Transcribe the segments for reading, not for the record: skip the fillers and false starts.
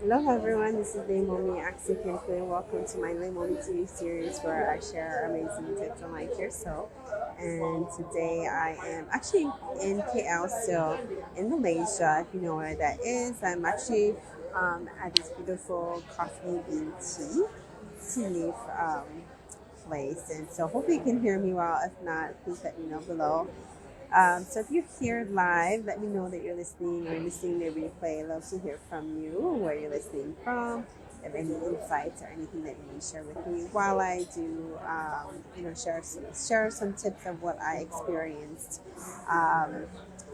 Hello everyone, this is Leimomi and welcome to my Leimomitv series where I share amazing tips on life yourself. And today I am actually in KL still in Malaysia, if you know where that is. I'm actually at this beautiful coffee bean tea leaf place. And so hopefully you can hear me well. If not, please let me know below. So if you're here live, let me know that you're listening or listening to replay. I love to hear from you, where you're listening from, if any insights or anything that you can share with me while I do, share some tips of what I experienced um,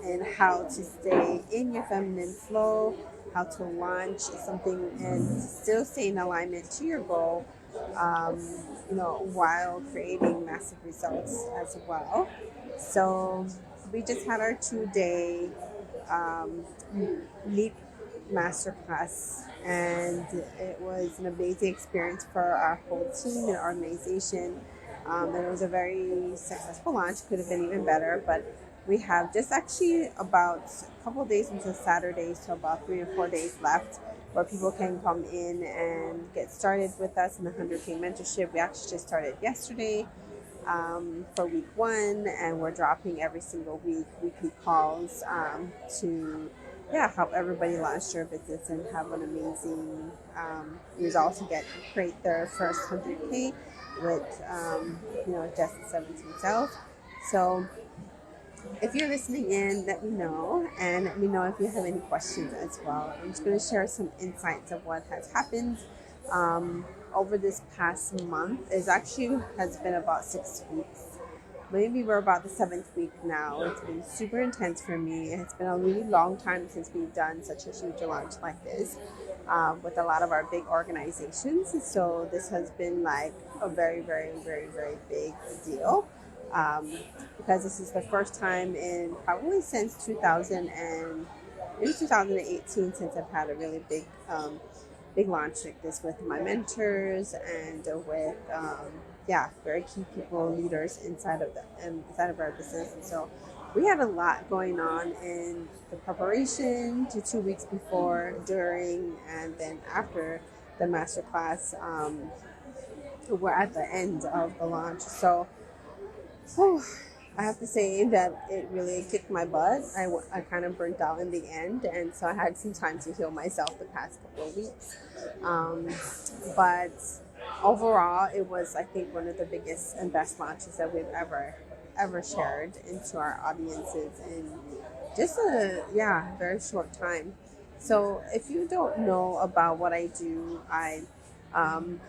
and how to stay in your feminine flow, how to launch something and still stay in alignment to your goal, um, while creating massive results as well. So we just had our 2 day um, leap masterclass, and it was an amazing experience for our whole team and organization. And it was a very successful launch. Could have been even better, but we have just actually about a couple of days until Saturday, so about 3 or 4 days left where people can come in and get started with us in the 100K mentorship. We actually just started yesterday for week 1, and we're dropping every single week weekly calls to help everybody launch their business and have an amazing result to create their first 100K with just 17 cells. So if you're listening in, let me know, and let me know if you have any questions as well. I'm just going to share some insights of what has happened over this past month. It actually has been about 6 weeks. Maybe we're about the 7th week now. It's been super intense for me. It's been a really long time since we've done such a huge launch like this with a lot of our big organizations. So this has been like a very, very, very, very big deal. Um, because this is the first time in probably since 2000 and maybe 2018 since I've had a really big launch like this with my mentors and with very key people, leaders inside of our business. And so we had a lot going on in the preparation to 2 weeks before, during, and then after the masterclass. We're at the end of the launch, so whew, I have to say that it really kicked my butt. I kind of burnt out in the end, and so I had some time to heal myself the past couple of weeks. Um, but overall, it was, I think, one of the biggest and best launches that we've ever shared into our audiences in just a very short time. So if you don't know about what I do, I um,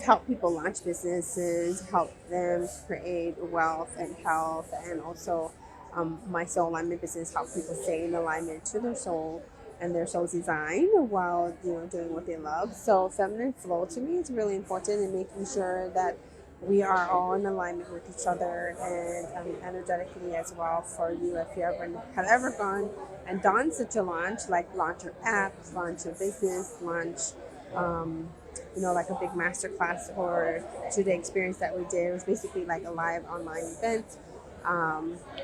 help people launch businesses, help them create wealth and health, and also my soul alignment business help people stay in alignment to their soul and their soul's design while doing what they love. So feminine flow to me is really important in making sure that we are all in alignment with each other and energetically as well. For you, if you have ever gone and done such a launch, like launch your app, launch your business, launch um, like a big master class or 2 day experience that we did. It was basically like a live online event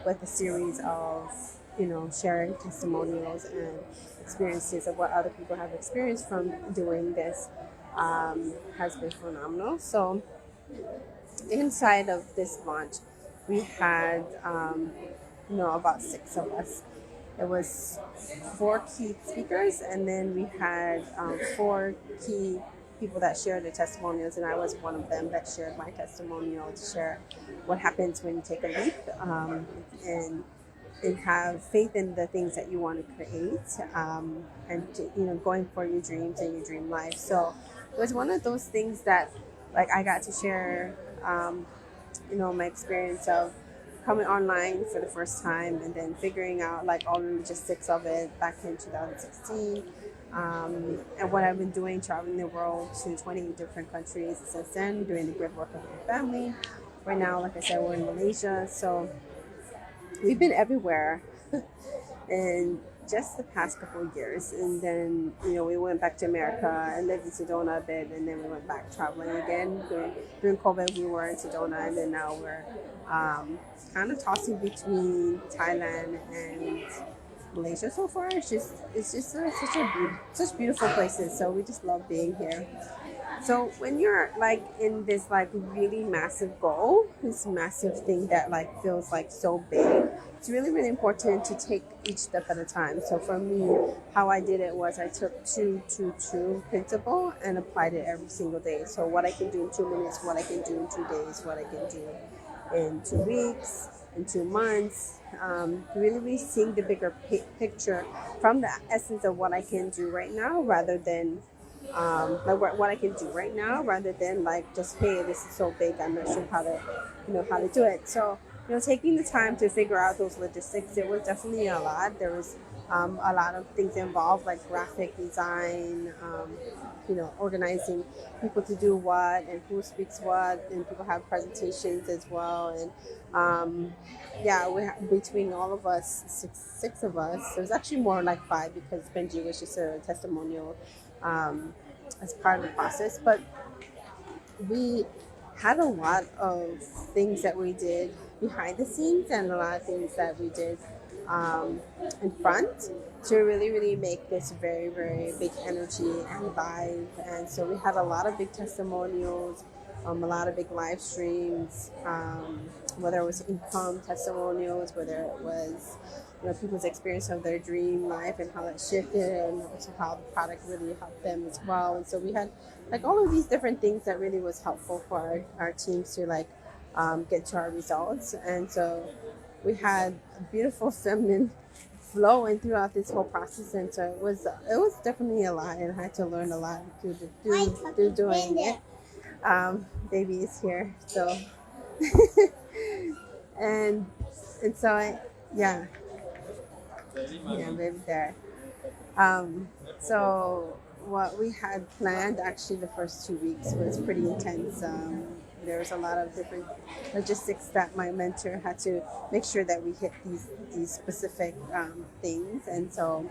with a series of, sharing testimonials and experiences of what other people have experienced from doing this. Has been phenomenal. So inside of this launch, we had, about 6 of us. It was 4 key speakers, and then we had 4 key people that shared their testimonials, and I was one of them that shared my testimonial to share what happens when you take a leap and have faith in the things that you want to create, and going for your dreams and your dream life. So it was one of those things that like I got to share my experience of coming online for the first time and then figuring out like all the logistics of it back in 2016, and what I've been doing, traveling the world to 20 different countries since then, doing the grid work of my family. Right now, like I said, we're in Malaysia, so we've been everywhere in just the past couple of years. And then, we went back to America and lived in Sedona a bit, and then we went back traveling again. During COVID, we were in Sedona, and then now we're kind of tossing between Thailand and Malaysia so far. It's just such beautiful places. So we just love being here. So when you're like in this like really massive goal, this massive thing that like feels like so big, it's really really important to take each step at a time. So for me, how I did it was I took two principle and applied it every single day. So what I can do in 2 minutes, what I can do in 2 days, what I can do in 2 weeks, in 2 months. Really, really seeing the bigger picture from the essence of what I can do right now, rather than like what I can do right now, rather than like just, hey, this is so big, I'm not sure how to do it. So taking the time to figure out those logistics, it was definitely a lot. There was a lot of things involved, like graphic design, organizing people to do what and who speaks what, and people have presentations as well. And yeah, between all of us, six of us. It was actually more like five because Benji was just a testimonial as part of the process. But we had a lot of things that we did behind the scenes and a lot of things that we did in front to really, really make this very, very big energy and vibe. And so we had a lot of big testimonials, a lot of big live streams, whether it was income testimonials, whether it was people's experience of their dream life and how that shifted, and also how the product really helped them as well. And so we had like all of these different things that really was helpful for our teams to like get to our results. And so we had a beautiful feminine flowing throughout this whole process. And so it was definitely a lot, and I had to learn a lot through doing it. Baby is here, so and so yeah, baby there. So what we had planned, actually the first 2 weeks was pretty intense. There was a lot of different logistics that my mentor had to make sure that we hit these specific things. And so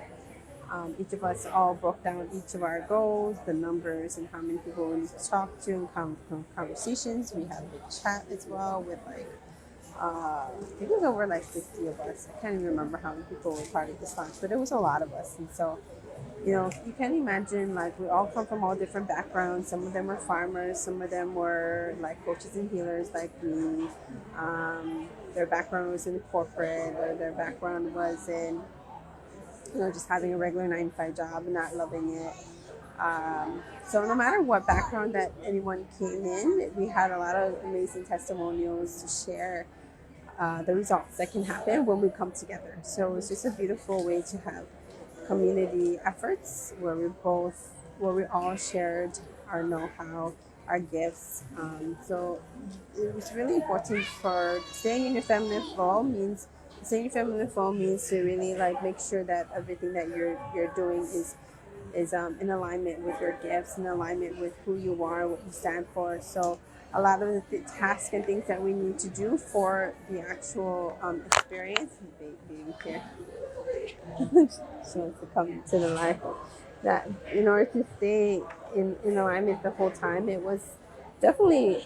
each of us all broke down each of our goals, the numbers, and how many people we need to talk to, conversations. We had a big chat as well with like, I think it was over like 50 of us. I can't even remember how many people were part of this launch, but it was a lot of us. And so, you can imagine, like, we all come from all different backgrounds. Some of them were farmers, some of them were like coaches and healers like me. Their background was in corporate, or their background was in just having a regular 9 to 5 job and not loving it. So no matter what background that anyone came in, we had a lot of amazing testimonials to share the results that can happen when we come together. So it's just a beautiful way to have community efforts where we all shared our know-how, our gifts. So it was really important for staying in your feminine flow means to really like make sure that everything that you're doing is in alignment with your gifts, in alignment with who you are, what you stand for. So a lot of the tasks and things that we need to do for the actual experience, baby here, she wants to come to the life, that in order to stay in alignment the whole time, it was definitely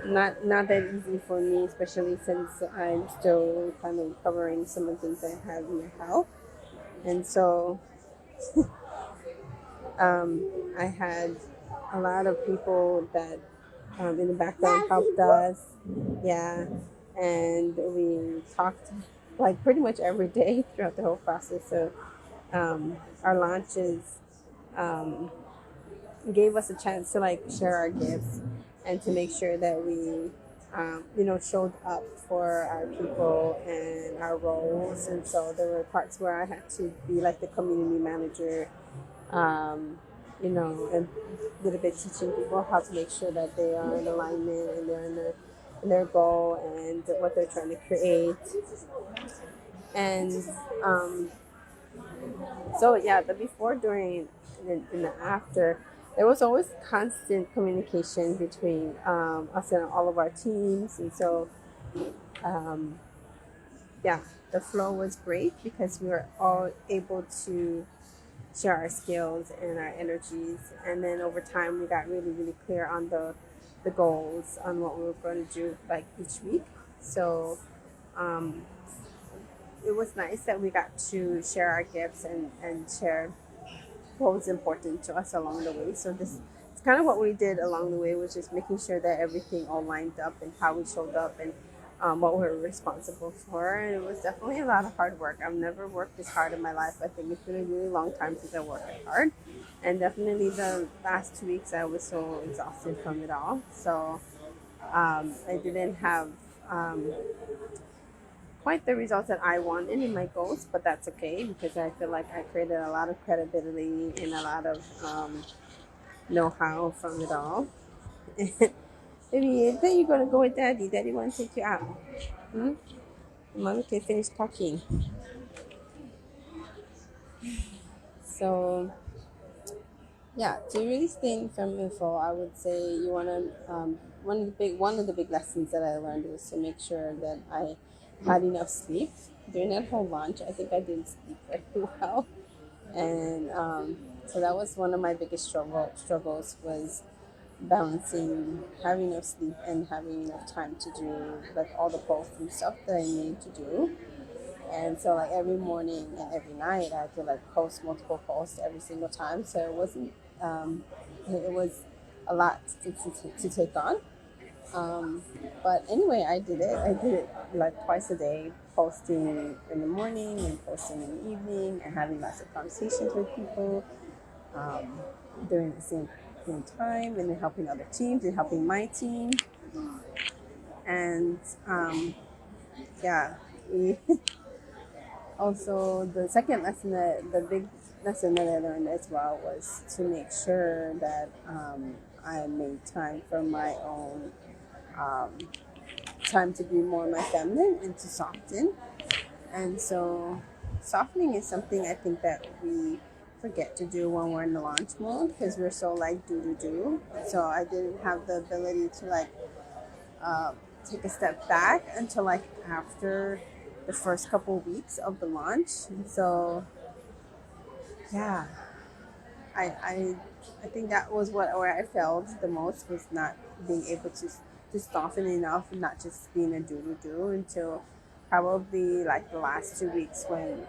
not that easy for me, especially since I'm still kind of recovering some of the things I had in my health. And so I had a lot of people that in the background helped us. Yeah. And we talked like pretty much every day throughout the whole process. So our launches gave us a chance to like share our gifts and to make sure that we showed up for our people and our roles. And so there were parts where I had to be like the community manager, and a little bit teaching people how to make sure that they are in alignment and they're in their goal and what they're trying to create. And so yeah, the before, during, and the after, there was always constant communication between us and all of our teams. And so yeah, the flow was great because we were all able to share our skills and our energies. And then over time, we got really, really clear on the goals, on what we were going to do like each week. So it was nice that we got to share our gifts and share what was important to us along the way. So this it's kind of what we did along the way, was just making sure that everything all lined up and how we showed up and what we were responsible for. And it was definitely a lot of hard work. I've never worked this hard in my life. I think it's been a really long time since I worked hard. And definitely the last 2 weeks I was so exhausted from it all. So I didn't have quite the results that I wanted in my goals, but that's okay because I feel like I created a lot of credibility and a lot of know-how from it all. Maybe then you're gonna go with Daddy. Daddy wants to take you out. Hmm? Mommy can finish talking. So yeah, to really stay from info, I would say you wanna one of the big lessons that I learned was to make sure that I had enough sleep during that whole launch. I think I didn't sleep very well, and so that was one of my biggest struggles was balancing having enough sleep and having enough time to do like all the posts and stuff that I needed to do. And so like every morning and every night I had to like post multiple posts every single time. So it wasn't it was a lot to take on. Um, but anyway, I did it. I did it like twice a day, posting in the morning and posting in the evening and having lots of conversations with people um, during the same time, and then helping other teams and helping my team. And yeah, we also the second lesson that the big lesson that I learned as well was to make sure that I made time for my own um, time to be more my feminine and to soften. And so softening is something I think that we forget to do when we're in the launch mode because we're so like do. So I didn't have the ability to like take a step back until like after the first couple weeks of the launch. So yeah, I think that was where I failed the most, was not being able to soften enough and not just being a do until probably like the last 2 weeks when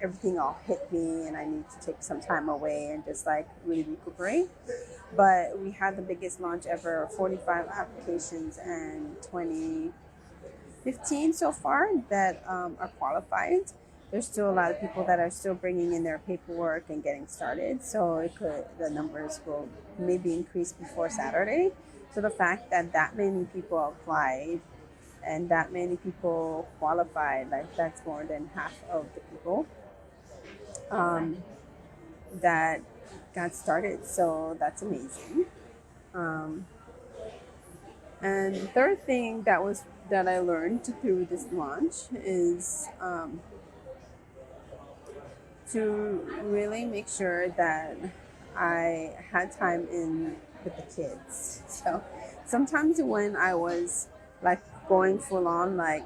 everything all hit me and I need to take some time away and just like really recuperate. But we had the biggest launch ever, 45 applications and 15 so far that are qualified. There's still a lot of people that are still bringing in their paperwork and getting started. So the numbers will maybe increase before Saturday. So the fact that that many people applied and that many people qualified, like that's more than half of the people um, that got started. So that's amazing. Um, and the third thing that I learned through this launch is to really make sure that I had time in with the kids. So sometimes when I was like going full on, like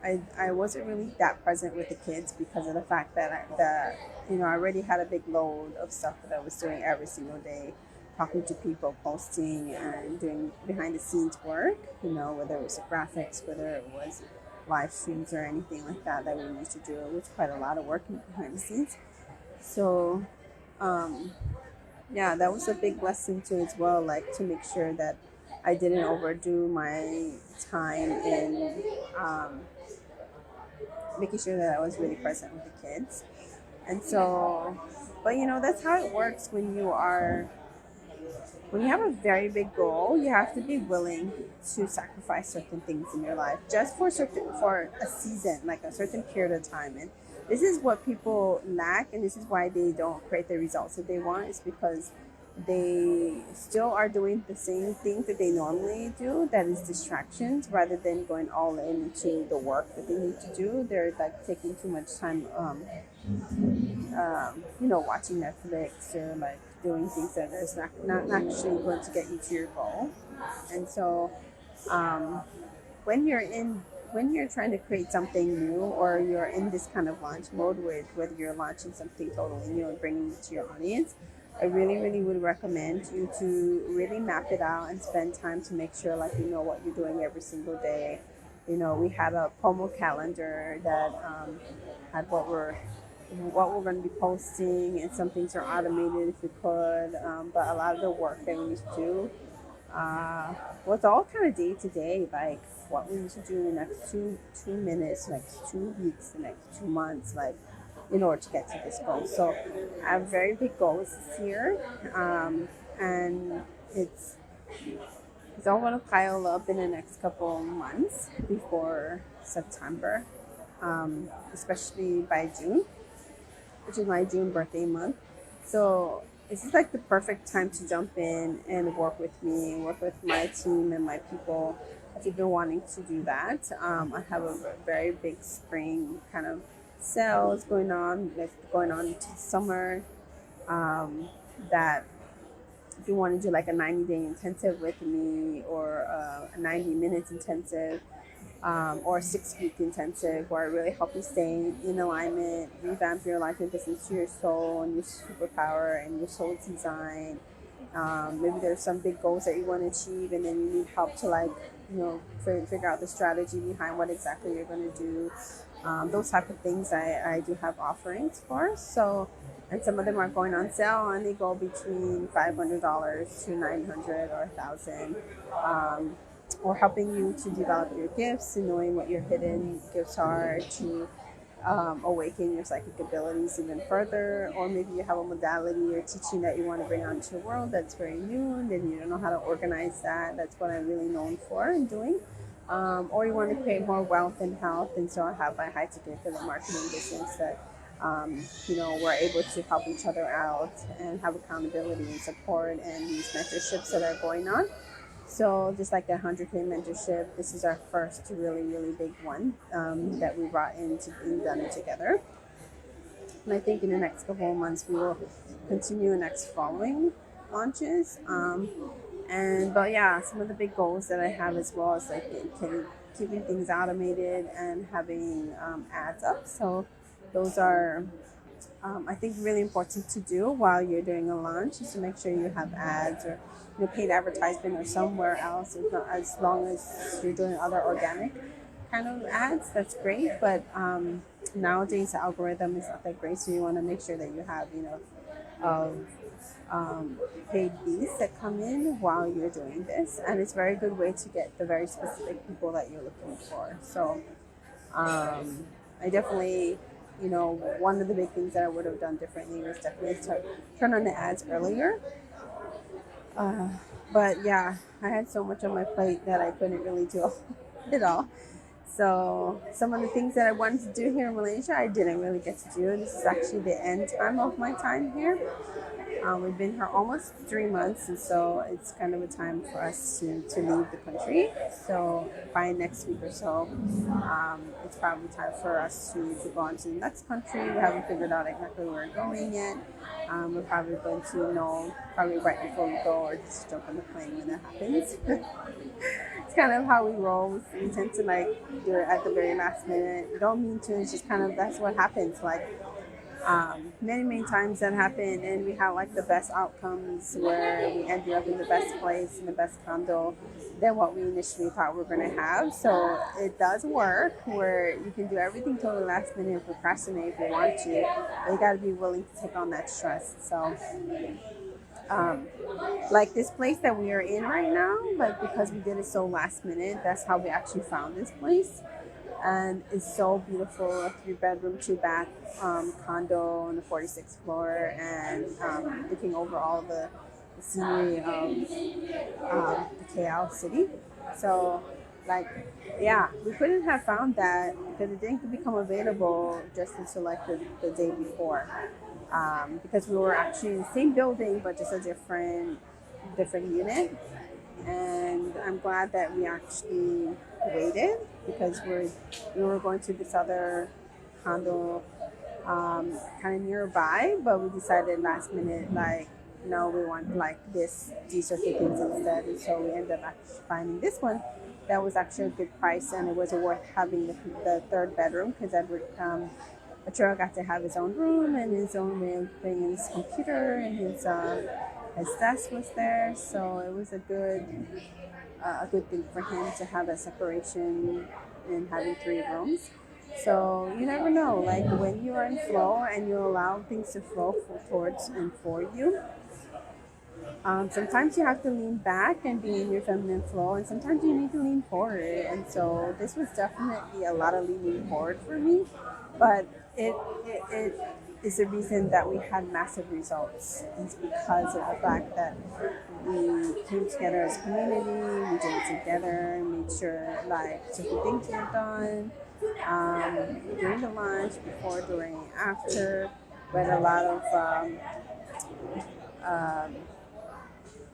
I wasn't really that present with the kids because of the fact that I already had a big load of stuff that I was doing every single day, talking to people, posting, and doing behind the scenes work. Whether it was the graphics, whether it was live streams or anything like that we used to do. It was quite a lot of work behind the scenes. So, yeah, that was a big lesson too as well. Like to make sure that I didn't overdo my time in making sure that I was really present with the kids. And so, but that's how it works when you have a very big goal. You have to be willing to sacrifice certain things in your life just for a season, like a certain period of time. And this is what people lack, and this is why they don't create the results that they want, is because they still are doing the same things that they normally do, that is distractions, rather than going all into the work that they need to do. They're like taking too much time watching Netflix or like doing things that is not actually going to get you to your goal. And so um, when you're trying to create something new, or you're in this kind of launch mode with whether you're launching something totally new and bringing it to your audience, I really, really would recommend you to really map it out and spend time to make sure like you know what you're doing every single day. We had a promo calendar that had what we're going to be posting, and some things are automated if we could. But a lot of the work that we need to do was all kind of day to day, like what we need to do in the next two minutes, next 2 weeks, the next 2 months, like in order to get to this goal. So I have very big goals this year, and it's it's all going to pile up in the next couple months before September, especially by June, which is my June birthday month. So this is like the perfect time to jump in and work with me, work with my team and my people. I've been wanting to do that. I have a very big spring kind of sales going on, like going on into summer. That if you want to do like a 90-day intensive with me, or a 90 minutes intensive, or a 6 week intensive where I really help you stay in alignment, revamp your life and business to your soul and your superpower and your soul design. Maybe there's some big goals that you want to achieve, and then you need help to figure out the strategy behind what exactly you're going to do. Those type of things I do have offerings for. So, and some of them are going on sale, and they go between $500 to $900 or $1,000. Or helping you to develop your gifts and knowing what your hidden gifts are, to awaken your psychic abilities even further. Or maybe you have a modality or teaching that you want to bring out into the world that's very new, and then you don't know how to organize that. That's what I'm really known for and doing. Or you want to create more wealth and health, and so I have my high ticket affiliate marketing business that we're able to help each other out and have accountability and support, and these mentorships that are going on. So just like the 100K mentorship, this is our first really, really big one that we brought into being done together. And I think in the next couple of months, we will continue the next following launches. But yeah, some of the big goals that I have as well is like keeping things automated and having ads up. So those are, I think, really important to do while you're doing a launch, is to make sure you have ads or paid advertisement or somewhere else. As long as you're doing other organic kind of ads, that's great. But nowadays the algorithm is not that great, so you want to make sure that you have paid leads that come in while you're doing this, and it's a very good way to get the very specific people that you're looking for. So I definitely, one of the big things that I would have done differently was definitely to turn on the ads earlier. But yeah, I had so much on my plate that I couldn't really do it all. So some of the things that I wanted to do here in Malaysia, I didn't really get to do. This is actually the end time of my time here. We've been here almost 3 months, and so it's kind of a time for us to leave the country. So by next week or so, it's probably time for us to go on to the next country. We haven't figured out exactly where we're going yet. We're probably going to know probably right before we go, or just jump on the plane when that happens. It's kind of how we roll. We tend to do it at the very last minute. We don't mean to. It's just kind of, that's what happens. Many times that happen, and we have the best outcomes where we ended up in the best place, in the best condo than what we initially thought we were going to have. So it does work where you can do everything till the last minute and procrastinate if you want to, but you got to be willing to take on that stress. So this place that we are in right now, because we did it so last minute, that's how we actually found this place. And it's so beautiful, a 3-bedroom, 2-bath condo on the 46th floor, and looking over all the scenery of the KL city. So, we couldn't have found that because it didn't become available just until the day before, because we were actually in the same building but just a different unit. And I'm glad that we actually waited, because we were going to this other condo kind of nearby, but we decided last minute no, we want these are the things instead. And so we ended up actually finding this one that was actually a good price, and it was worth having the 3rd bedroom, because Arturo got to have his own room and his own way of playing his computer, and his desk was there. So it was a good thing for him to have that separation in having 3 rooms. So you never know, like when you are in flow and you allow things to flow towards and for you, sometimes you have to lean back and be in your feminine flow, and sometimes you need to lean forward. And so this was definitely a lot of leaning forward for me, but it is the reason that we had massive results. It's because of the fact that we came together as a community, we did it together, made sure like certain things were done during the lunch, before, during, after. We had um,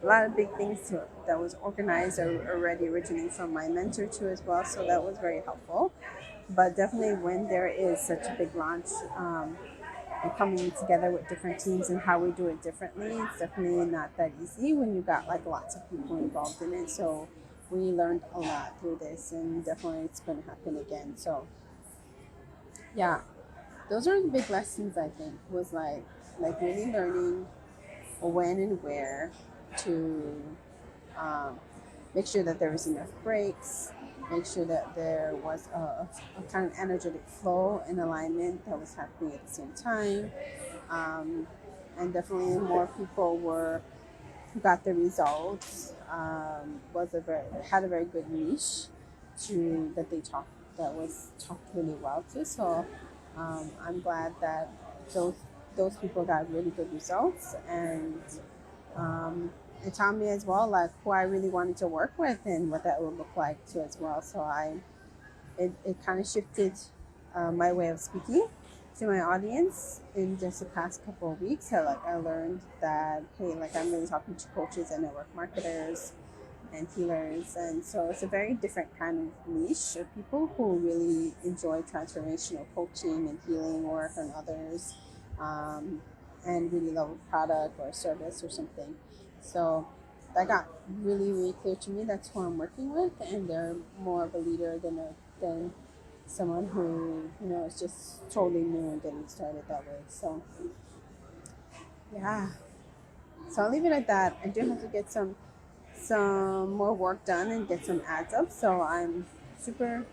a lot of big things that was organized already originally from my mentor too as well, so that was very helpful. But definitely when there is such a big launch, and coming together with different teams and how we do it differently, it's definitely not that easy when you got like lots of people involved in it. So we learned a lot through this, and definitely it's going to happen again. So yeah, those are the big lessons. I think was like really learning when and where to um, make sure that there was enough breaks, make sure that there was a kind of energetic flow and alignment that was happening at the same time. And definitely more people who got the results, had a very good niche that they talked, that was talked really well to. So I'm glad that those those people got really good results, and um, it taught me as well like who I really wanted to work with and what that would look like too as well. So it kind of shifted my way of speaking to my audience in just the past couple of weeks. I learned that hey, like I'm really talking to coaches and network marketers and healers, and so it's a very different kind of niche of people who really enjoy transformational coaching and healing work on others, um, and really love a product or a service or something. So that got really, really clear to me. That's who I'm working with, and they're more of a leader than someone who is just totally new and getting started that way. So yeah, so I'll leave it at that. I do have to get some more work done and get some ads up. So I'm super,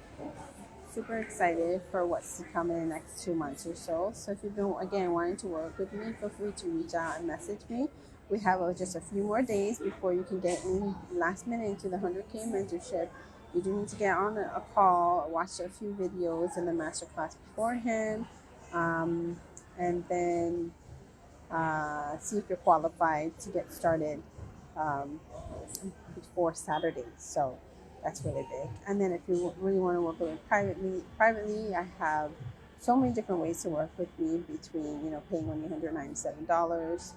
super excited for what's to come in the next 2 months or so. So if you've been, again, wanting to work with me, feel free to reach out and message me. We have just a few more days before you can get in last minute into the 100K mentorship. You do need to get on a call, watch a few videos in the masterclass beforehand, and then see if you're qualified to get started um, before Saturday. So that's really big. And then if you really want to work with me privately, I have so many different ways to work with me, between paying only $197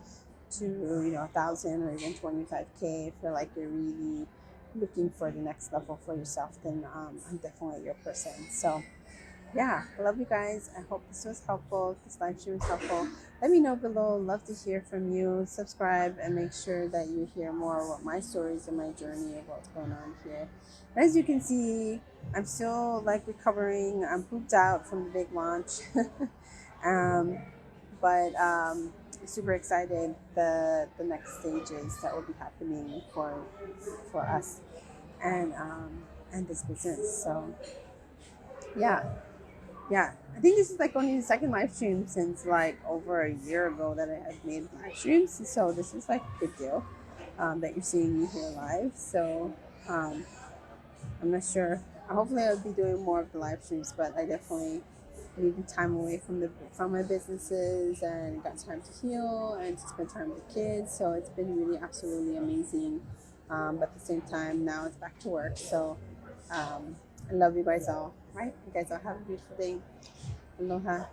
to 1,000 or even 25K. If you're like you're really looking for the next level for yourself, then I'm definitely your person. So yeah, I love you guys. I hope this was helpful. This live stream was helpful. Let me know below. Love to hear from you. Subscribe and make sure that you hear more about my stories and my journey of what's going on here. And as you can see, I'm still like recovering. I'm pooped out from the big launch. um, but super excited the next stages that will be happening for us and this business. So yeah, I think this is like only the second live stream since like over a year ago that I have made live streams. So this is like a big deal that you're seeing me here live. So um, I'm not sure. Hopefully I'll be doing more of the live streams, but I definitely needed time away from my businesses, and got time to heal and to spend time with the kids. So it's been really absolutely amazing. But at the same time, now it's back to work. So I love you guys all. Right? You guys all have a beautiful day. Aloha.